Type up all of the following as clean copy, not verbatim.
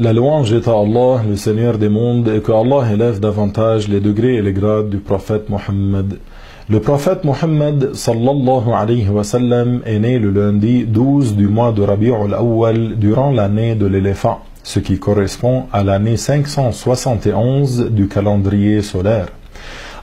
La louange est à Allah, le Seigneur des mondes, et que Allah élève davantage les degrés et les grades du prophète Mohammed. Le prophète Mohammed sallallahu alayhi wa sallam est né le lundi 12 du mois de Rabi'ul Awwal durant l'année de l'éléphant, ce qui correspond à l'année 571 du calendrier solaire.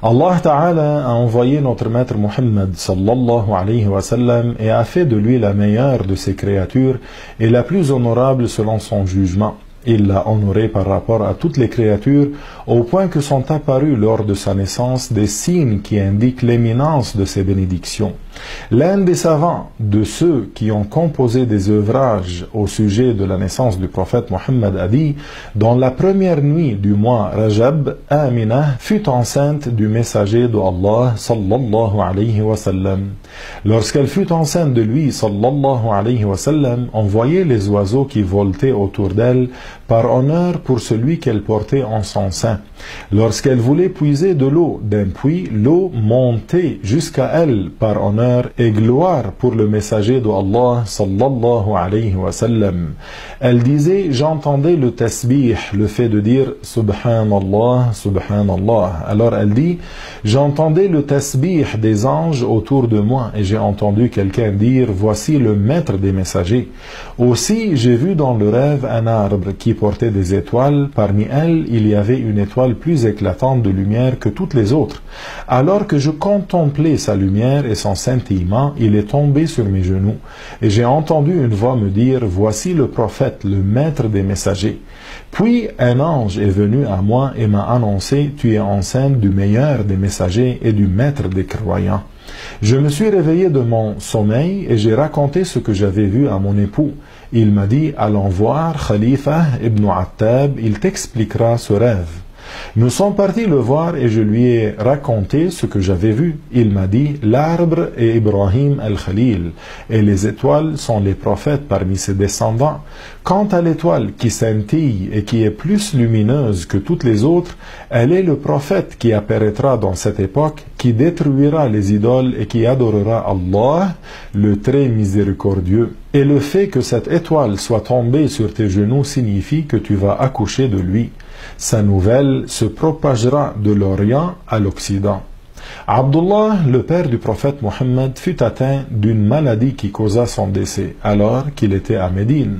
Allah Ta'ala a envoyé notre maître Mohammed sallallahu alayhi wa sallam et a fait de lui la meilleure de ses créatures et la plus honorable selon son jugement. Il l'a honoré par rapport à toutes les créatures au point que sont apparus lors de sa naissance des signes qui indiquent l'éminence de ses bénédictions. L'un des savants de ceux qui ont composé des ouvrages au sujet de la naissance du prophète Mohammed a dit: dans la première nuit du mois Rajab, Amina fut enceinte du messager de Allah sallallahu alayhi wa sallam. Lorsqu'elle fut enceinte de lui sallallahu alayhi wa sallam, on voyait les oiseaux qui voltaient autour d'elle par honneur pour celui qu'elle portait en son sein. Lorsqu'elle voulait puiser de l'eau d'un puits, l'eau montait jusqu'à elle par honneur et gloire pour le messager de Allah sallallahu alayhi wa sallam. Elle disait: j'entendais le tasbih, le fait de dire subhanallah, subhanallah. Alors elle dit: j'entendais le tasbih des anges autour de moi et j'ai entendu quelqu'un dire: voici le maître des messagers. Aussi j'ai vu dans le rêve un arbre qui portait des étoiles. Parmi elles il y avait une étoile plus éclatante de lumière que toutes les autres. Alors que je contemplais sa lumière et son scintillement, il est tombé sur mes genoux et j'ai entendu une voix me dire: voici le prophète, le maître des messagers. Puis un ange est venu à moi et m'a annoncé: tu es enceinte du meilleur des messagers et du maître des croyants. Je me suis réveillé de mon sommeil et j'ai raconté ce que j'avais vu à mon époux. Il m'a dit: allons voir Khalifa ibn Attab, il t'expliquera ce rêve. Nous sommes partis le voir et je lui ai raconté ce que j'avais vu. Il m'a dit: l'arbre est Ibrahim al-Khalil et les étoiles sont les prophètes parmi ses descendants. Quant à l'étoile qui scintille et qui est plus lumineuse que toutes les autres, elle est le prophète qui apparaîtra dans cette époque, qui détruira les idoles et qui adorera Allah, le très miséricordieux. Et le fait que cette étoile soit tombée sur tes genoux signifie que tu vas accoucher de lui. Sa nouvelle se propagera de l'Orient à l'Occident. Abdullah, le père du prophète Mohammed, fut atteint d'une maladie qui causa son décès, alors qu'il était à Médine.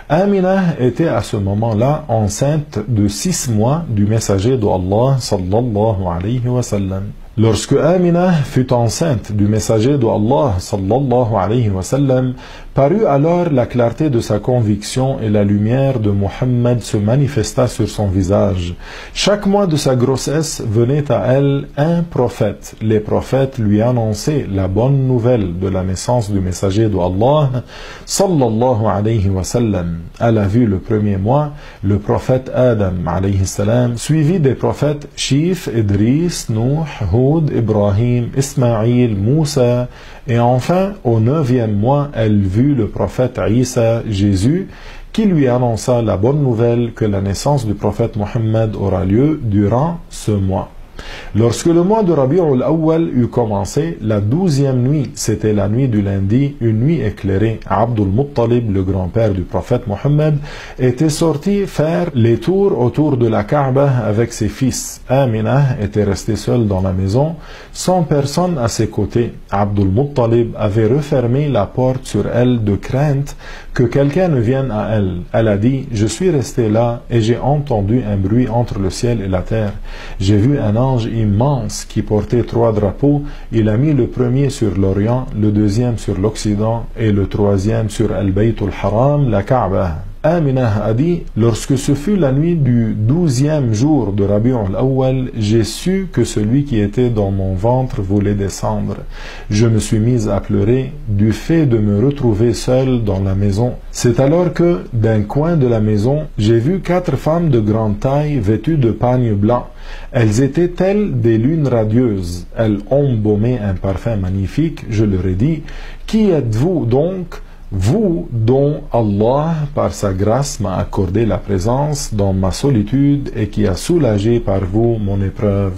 Amina était à ce moment-là enceinte de 6 mois du messager d'Allah sallallahu alayhi wa sallam. Lorsque Amina fut enceinte du messager d'Allah sallallahu alayhi wa sallam, parut alors la clarté de sa conviction et la lumière de Mohammed se manifesta sur son visage. Chaque mois de sa grossesse venait à elle un prophète. Les prophètes lui annonçaient la bonne nouvelle de la naissance du messager d'Allah sallallahu alayhi wa sallam. Elle a vu le premier mois le prophète Adam alayhi salam, suivi des prophètes Shif, Idris, Nuh, Hud, Ibrahim, Ismaïl, Moussa, et enfin au 9e mois elle vit le prophète Isa, Jésus, qui lui annonça la bonne nouvelle que la naissance du prophète Mohammed aura lieu durant ce mois. Lorsque le mois de Rabi'ul Awwal eut commencé, la 12e nuit, c'était la nuit du lundi, une nuit éclairée, Abdul Muttalib, le grand-père du prophète Mohammed, était sorti faire les tours autour de la Kaaba avec ses fils. Amina était restée seule dans la maison, sans personne à ses côtés. Abdul Muttalib avait refermé la porte sur elle de crainte que quelqu'un ne vienne à elle. Elle a dit: je suis restée là et j'ai entendu un bruit entre le ciel et la terre. J'ai vu un ange immense qui portait 3 drapeaux. Il a mis le premier sur l'Orient, le deuxième sur l'Occident et le troisième sur Al-Baytul Haram, la Kaaba. Amina a dit: lorsque ce fut la nuit du 12e jour de Rabi'ul Awwal, j'ai su que celui qui était dans mon ventre voulait descendre. Je me suis mise à pleurer du fait de me retrouver seule dans la maison. C'est alors que, d'un coin de la maison, j'ai vu 4 femmes de grande taille vêtues de pagne blanc. Elles étaient telles des lunes radieuses. Elles embaumaient un parfum magnifique. Je leur ai dit: qui êtes-vous donc, vous dont Allah, par sa grâce, m'a accordé la présence dans ma solitude et qui a soulagé par vous mon épreuve?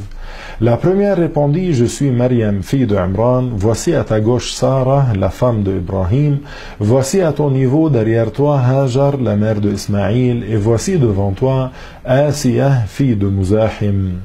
La première répondit, je suis Maryam, fille de Imran, voici à ta gauche Sarah, la femme de Ibrahim, voici à ton niveau derrière toi Hajar, la mère de Ismaïl, et voici devant toi Asiyah, fille de Muzahim.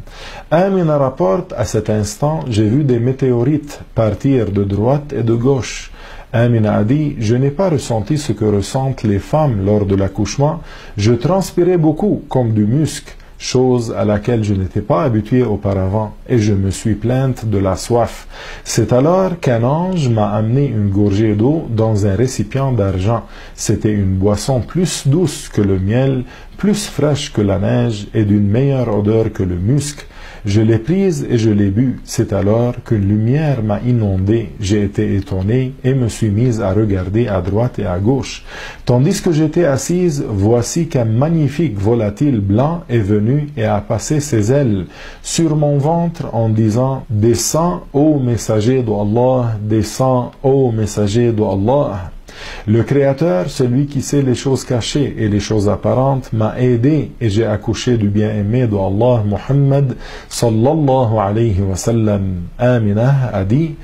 Amina rapporte, à cet instant, j'ai vu des météorites partir de droite et de gauche. Amina a dit, je n'ai pas ressenti ce que ressentent les femmes lors de l'accouchement, je transpirais beaucoup comme du musc, chose à laquelle je n'étais pas habitué auparavant, et je me suis plainte de la soif. C'est alors qu'un ange m'a amené une gorgée d'eau dans un récipient d'argent. C'était une boisson plus douce que le miel, plus fraîche que la neige et d'une meilleure odeur que le musc. Je l'ai prise et je l'ai bu. C'est alors qu'une lumière m'a inondé. J'ai été étonné et me suis mise à regarder à droite et à gauche. Tandis que j'étais assise, voici qu'un magnifique volatile blanc est venu et a passé ses ailes sur mon ventre en disant « Descends, ô messager d'Allah, descends, ô messager d'Allah ». Le Créateur, celui qui sait les choses cachées et les choses apparentes, m'a aidé et j'ai accouché du bien-aimé d'Allah, Muhammad sallallahu alayhi wa sallam. Amina a dit,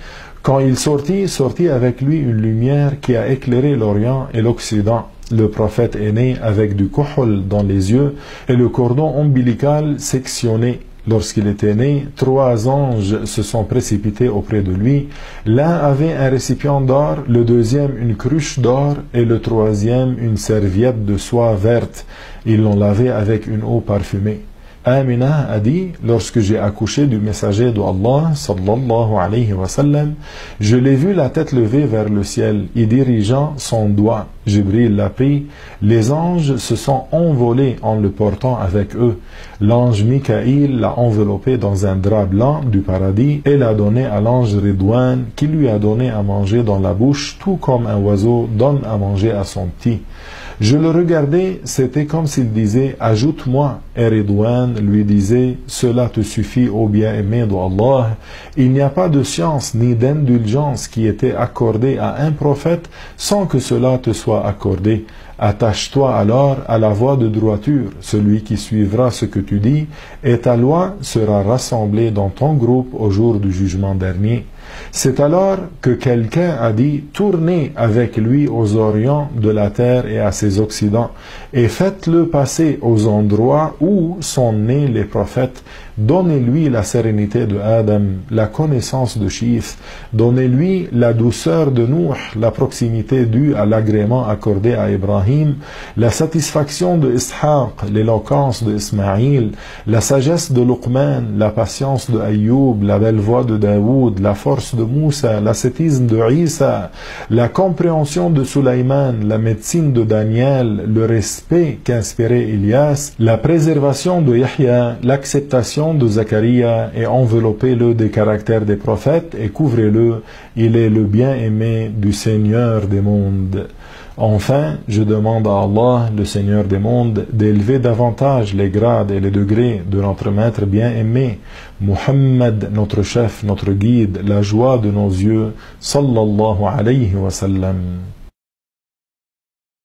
quand il sortit avec lui une lumière qui a éclairé l'Orient et l'Occident. Le prophète est né avec du kuhul dans les yeux et le cordon ombilical sectionné. Lorsqu'il était né, 3 anges se sont précipités auprès de lui. L'un avait un récipient d'or, le deuxième une cruche d'or et le troisième une serviette de soie verte. Ils l'ont lavé avec une eau parfumée. Amina a dit, lorsque j'ai accouché du messager d'Allah, sallallahu alayhi wa sallam, je l'ai vu la tête levée vers le ciel, y dirigeant son doigt. Jibril l'a pris, les anges se sont envolés en le portant avec eux. L'ange Mikaïl l'a enveloppé dans un drap blanc du paradis et l'a donné à l'ange Ridwan qui lui a donné à manger dans la bouche, tout comme un oiseau donne à manger à son petit. Je le regardais, c'était comme s'il disait « Ajoute-moi » et Ridwan lui disait « Cela te suffit, ô bien-aimé d'Allah. Il n'y a pas de science ni d'indulgence qui était accordée à un prophète sans que cela te soit accordé. Attache-toi alors à la voie de droiture, celui qui suivra ce que tu dis, et ta loi sera rassemblée dans ton groupe au jour du jugement dernier. » C'est alors que quelqu'un a dit « Tournez avec lui aux orients de la terre et à ses occidents, et faites-le passer aux endroits où sont nés les prophètes. Donnez-lui la sérénité de Adam, la connaissance de Shith. Donnez-lui la douceur de Nuh, la proximité due à l'agrément accordé à Ibrahim, la satisfaction de Ishaq, l'éloquence de Ismaïl, la sagesse de Luqman, la patience de Ayyub, la belle voix de Daoud, la force de Moussa, l'ascétisme de Isa, la compréhension de Sulaiman, la médecine de Daniel, le respect qu'inspirait Ilyas, la préservation de Yahya, l'acceptation de Zacharia, et enveloppez-le des caractères des prophètes et couvrez-le, il est le bien-aimé du Seigneur des mondes. Enfin, je demande à Allah, le Seigneur des mondes, d'élever davantage les grades et les degrés de notre maître bien-aimé, Muhammad, notre chef, notre guide, la joie de nos yeux, sallallahu alayhi wa sallam.